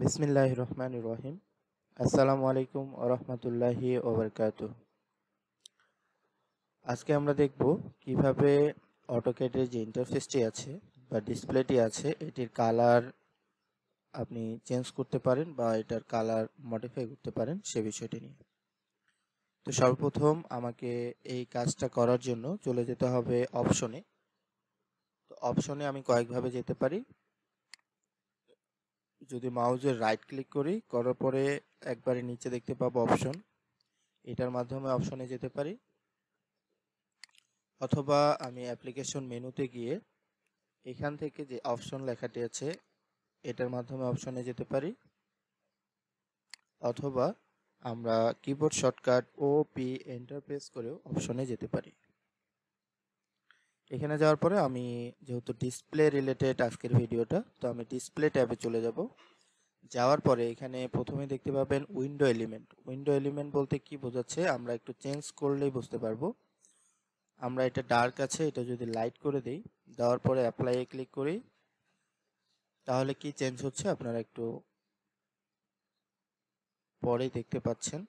বিসমিল্লাহির রহমানির রহিম। আসসালামু আলাইকুম ওয়া রাহমাতুল্লাহি ওয়া বারাকাতুহু। আজকে আমরা দেখব কিভাবে অটোক্যাডের যে ইন্টারফেসটি আছে বা ডিসপ্লেটি আছে এটির কালার আপনি চেঞ্জ করতে পারেন বা এটার কালার মডিফাই করতে পারেন সে বিষয়টি নিয়ে। তো সর্বপ্রথম আমাকে এই কাজটা করার জন্য চলে যেতে হবে অপশনে। তো অপশনে আমি কয়েকভাবে যেতে পারি। যদি মাউসের রাইট ক্লিক করার পরে একবারে নিচে দেখতে পাবো অপশন, এটার মাধ্যমে অপশনে যেতে পারি, অথবা আমি অ্যাপ্লিকেশন মেনুতে গিয়ে এখান থেকে যে অপশন লেখাটি আছে এটার মাধ্যমে অপশনে যেতে পারি, অথবা আমরা keyboard shortcut O P enter press করেও অপশনে যেতে পারি। এখানে যাওয়ার পরে আমি যেহেতু ডিসপ্লে রিলেটেড আজকের ভিডিওটা, তো আমি ডিসপ্লে ট্যাবে চলে যাব। যাওয়ার পরে এখানে প্রথমে দেখতে পাবেন উইন্ডো এলিমেন্ট। উইন্ডো এলিমেন্ট বলতে কি বোঝাচ্ছে আমরা একটু চেঞ্জ করলেই বুঝতে পারবো। আমরা এটা ডার্ক আছে, এটা যদি লাইট করে দিই, দেওয়ার পরে অ্যাপ্লাই এ ক্লিক করি, তাহলে কি চেঞ্জ হচ্ছে আপনারা একটু পরেই দেখতে পাচ্ছেন।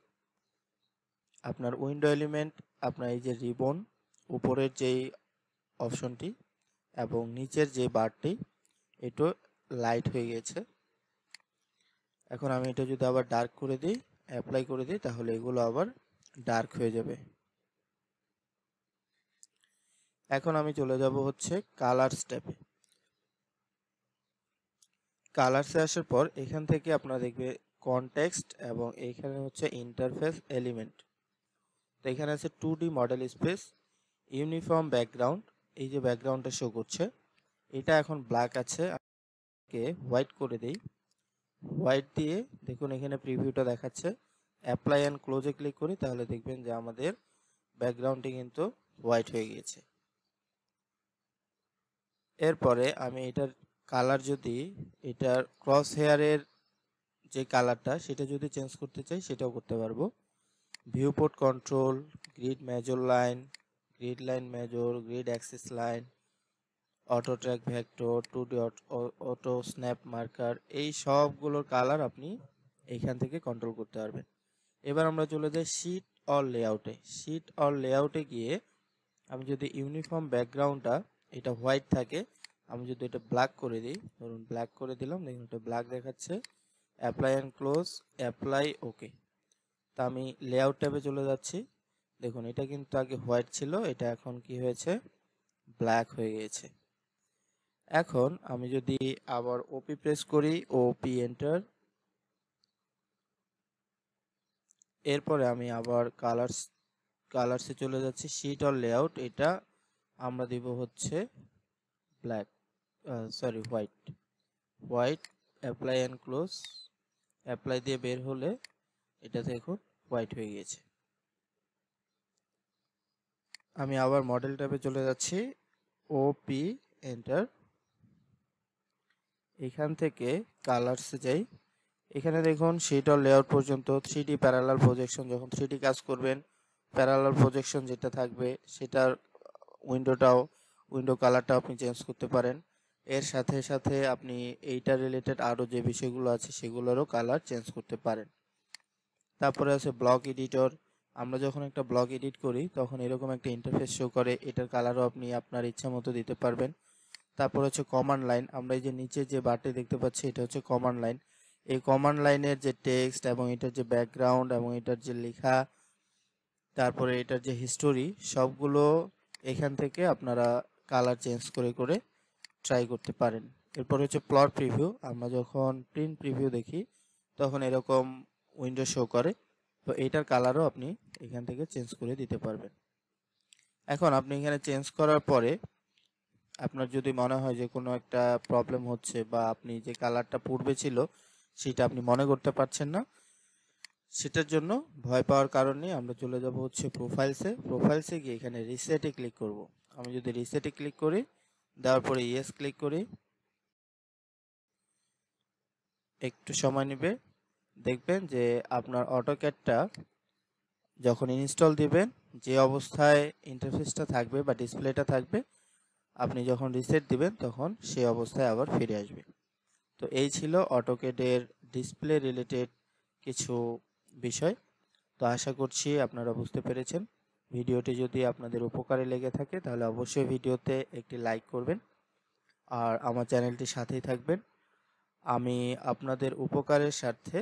আপনার উইন্ডো এলিমেন্ট, আপনার এই যে রিবন উপরের যেই অপশনটি এবং নিচের যে বারটি এটা লাইট হয়ে গেছে। এখন আমি এটা যদি আবার ডার্ক করে দিই, অ্যাপ্লাই করে দিই, তাহলে এগুলো আবার ডার্ক হয়ে যাবে। এখন আমি চলে যাব হচ্ছে কালার স্টেপে। কালারসে আসার পর এখান থেকে আপনারা দেখবে কনটেক্সট এবং এখানে হচ্ছে ইন্টারফেস এলিমেন্ট। তো এখানে আছে 2D model space, uniform background. এই যে ব্যাকগ্রাউন্ডটা শো করছে এটা এখন ব্ল্যাক আছে, কে হোয়াইট করে দেই। হোয়াইট দিয়ে দেখুন এখানে প্রিভিউটা দেখাচ্ছে। অ্যাপ্লাই অ্যান্ড ক্লোজে ক্লিক করি, তাহলে দেখবেন যে আমাদের ব্যাকগ্রাউন্ডটি কিন্তু হোয়াইট হয়ে গিয়েছে। এরপরে আমি এটার কালার যদি এটার ক্রস হেয়ারের যে কালারটা সেটা যদি চেঞ্জ করতে চাই সেটাও করতে পারবো। Viewport control, grid major line, grid line major, grid axis line, auto track vector, 2D auto snap marker, এই সবগুলোর কালার আপনি এইখান থেকে কন্ট্রোল করতে পারবেন। এবার আমরা চলে যাই শীট অর লেআউটে। শীট অর লেআউটে গিয়ে আমি যদি ইউনিফর্ম ব্যাকগ্রাউন্ডটা এটা হোয়াইট থাকে, আমি যদি এটা ব্ল্যাক করে দিই, ধরুন ব্ল্যাক করে দিলাম, দেখুন এটা ব্ল্যাক দেখাচ্ছে। অ্যাপ্লাই অ্যান্ড ক্লোজ, অ্যাপ্লাই, ওকে। তা আমি লেআউট ট্যাবে চলে যাচ্ছি। দেখুন এটা কিন্তু আগে হোয়াইট ছিল, এটা এখন কি হয়েছে, ব্ল্যাক হয়ে গিয়েছে। এখন আমি যদি আবার ওপি প্রেস করি, ওপি এন্টার, এরপরে আমি আবার কালারসে চলে যাচ্ছি। শীট অর লেআউট, এটা আমরা দিব হচ্ছে black, sorry white. White, apply and close, apply দিয়ে বের হলে এটা দেখুন হোয়াইট হয়ে গিয়েছে। আমি আবার মডেল ট্যাবে চলে যাচ্ছি, ওপি এন্টার, এখান থেকে কালারসে যাই। এখানে দেখুন শীট অর লেআউট পর্যন্ত 3D প্যারালাল প্রজেকশন, যখন 3D কাজ করবেন প্যারালাল প্রজেকশন যেটা থাকবে সেটার উইন্ডো কালারটা আপনি চেঞ্জ করতে পারেন। এর সাথে সাথে আপনি এইটা রিলেটেড আরও যে বিষয়গুলো আছে সেগুলোরও কালার চেঞ্জ করতে পারেন। তারপরে আছে ব্লক এডিটর। আমরা যখন একটা ব্লক এডিট করি তখন এরকম একটা ইন্টারফেস শো করে, এটার কালারও আপনি আপনার ইচ্ছা মতো দিতে পারবেন। তারপর হচ্ছে কমান্ড লাইন। আমরা এই যে নিচে যে বারটি দেখতে পাচ্ছি এটা হচ্ছে কমান্ড লাইন। এই কমান্ড লাইনের যে টেক্সট এবং এটার যে ব্যাকগ্রাউন্ড এবং এটার যে লেখা, তারপরে এটার যে হিস্টোরি, সবগুলো এখান থেকে আপনারা কালার চেঞ্জ করে করে ট্রাই করতে পারেন। এরপর হচ্ছে প্লট প্রিভিউ। আমরা যখন প্রিন্ট প্রিভিউ দেখি তখন এরকম উইন্ডো শো করে, তো এটার কালারও আপনি এখান থেকে চেঞ্জ করে দিতে পারবেন। এখন আপনি এখানে চেঞ্জ করার পরে আপনার যদি মনে হয় যে কোনো একটা প্রবলেম হচ্ছে বা আপনি যে কালারটা পূর্বে ছিল সেটা আপনি মনে করতে পারছেন না, সেটার জন্য ভয় পাওয়ার কারণ নেই। আমরা চলে যাব হচ্ছে প্রোফাইলসে গিয়ে এখানে রিসেটে ক্লিক করব। আমি যদি রিসেটে ক্লিক করি, দেওয়ার পরে ইয়েস ক্লিক করি, একটু সময় নেবে, দেখবেন যে আপনার অটোক্যাডটা যখন ইনস্টল দিবেন যে অবস্থায় ইন্টারফেসটা থাকবে বা ডিসপ্লেটা থাকবে, আপনি যখন রিসেট দিবেন তখন সেই অবস্থায় আবার ফিরে আসবে। তো এই ছিল অটোক্যাডের ডিসপ্লে রিলেটেড কিছু বিষয়। তো আশা করছি আপনারা বুঝতে পেরেছেন। ভিডিওটি যদি আপনাদের উপকারে লেগে থাকে তাহলে অবশ্যই ভিডিওতে একটি লাইক করবেন আর আমার চ্যানেলটির সাথেই থাকবেন। আমি আপনাদের উপকারের স্বার্থে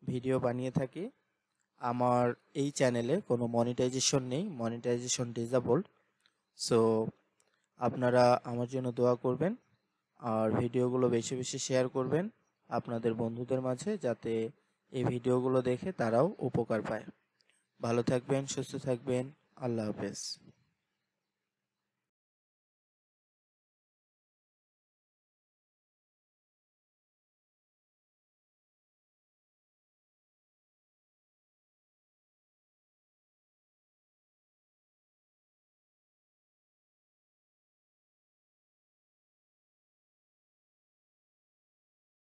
ভিডিও বানিয়ে থাকি। আমার এই চ্যানেলে কোনো মনিটাইজেশন নেই, মনিটাইজেশন ডিসেবলড। সো আপনারা আমার জন্য দোয়া করবেন আর ভিডিওগুলো বেশি বেশি শেয়ার করবেন আপনাদের বন্ধুদের মাঝে, যাতে এই ভিডিওগুলো দেখে তারাও উপকার পায়। ভালো থাকবেন, সুস্থ থাকবেন। আল্লাহ হাফেজ।